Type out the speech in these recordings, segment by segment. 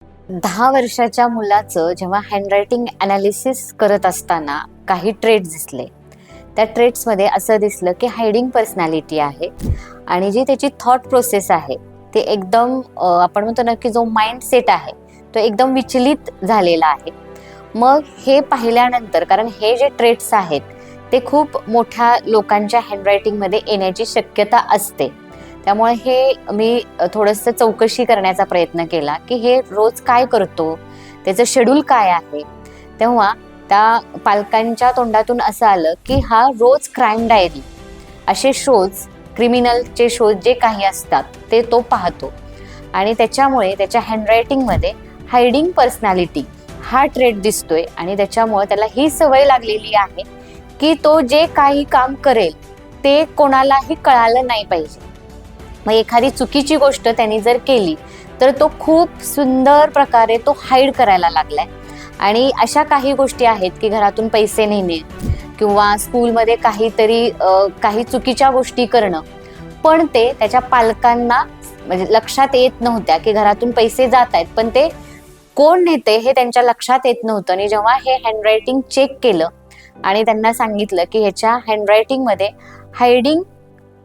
10 वर्षाच्या मुलाचं जेव्हा हँडरायटिंग ॲनालिसिस करत असताना काही ट्रेट्स दिसले. त्या ट्रेट्समध्ये असं दिसलं की हायडिंग पर्सनॅलिटी आहे आणि जी त्याची थॉट प्रोसेस आहे ते एकदम आपण म्हणतो ना की जो माइंडसेट आहे तो एकदम विचलित झालेला आहे. मग हे पाहिल्यानंतर, कारण हे जे ट्रेट्स आहेत ते खूप मोठ्या लोकांच्या हँडरायटिंगमध्ये येण्याची शक्यता असते. त्यामुळे हे मी थोडंसं चौकशी करण्याचा प्रयत्न केला की हे रोज काय करतो, त्याचं शेड्यूल काय आहे. तेव्हा त्या पालकांच्या तोंडातून असं आलं की हा रोज क्राईम डायरी असे शोज, क्रिमिनलचे शोज जे काही असतात ते तो पाहतो आणि त्याच्यामुळे त्याच्या हँडरायटिंगमध्ये हायडिंग पर्सनॅलिटी हा ट्रेट दिसतोय आणि त्याच्यामुळे त्याला ही सवय लागलेली आहे की तो जे काही काम करेल ते कोणालाही कळालं नाही पाहिजे. मग एखादी चुकीची गोष्ट त्यांनी जर केली तर तो खूप सुंदर प्रकारे तो हाईड करायला लागलाय. आणि अशा काही गोष्टी आहेत की घरातून पैसे नेणे किंवा स्कूलमध्ये काहीतरी काही चुकीच्या गोष्टी करणं, पण ते त्याच्या पालकांना म्हणजे लक्षात येत नव्हत्या की घरातून पैसे जात आहेत, पण ते कोण नेते हे त्यांच्या लक्षात येत नव्हतं. आणि जेव्हा हे हँडरायटिंग चेक केलं आणि त्यांना सांगितलं की ह्याच्या हँडरायटिंगमध्ये हायडिंग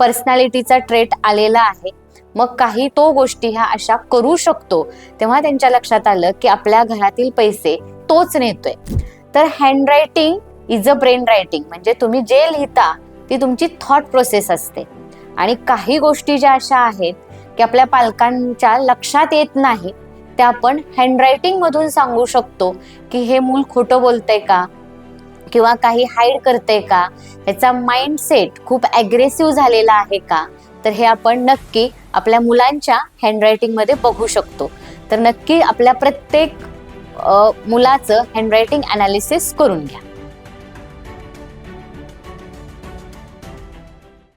पर्सनॅलिटीचा ट्रेट आलेला आहे, मग काही तो गोष्टी ह्या अशा करू शकतो, तेव्हा त्यांच्या लक्षात आलं की आपल्या घरातील पैसे तोच नेतोय. तर handwriting is a brain writing, म्हणजे तुम्ही जे लिहिता ती तुमची थॉट प्रोसेस असते. आणि काही गोष्टी ज्या अशा आहेत की आपल्या पालकांच्या लक्षात येत नाही, त्या आपण हँडरायटिंग मधून सांगू शकतो की हे मूल खोटं बोलतंय का किंवा काही हाईड करते का, त्याचा माइंडसेट खूप ॲग्रेसिव्ह झालेला आहे का, तर हे आपण नक्की आपल्या मुलांच्या हँडरायटिंगमध्ये बघू शकतो. तर नक्की आपल्या प्रत्येक मुलाचं हँडरायटिंग ॲनालिसिस करून घ्या.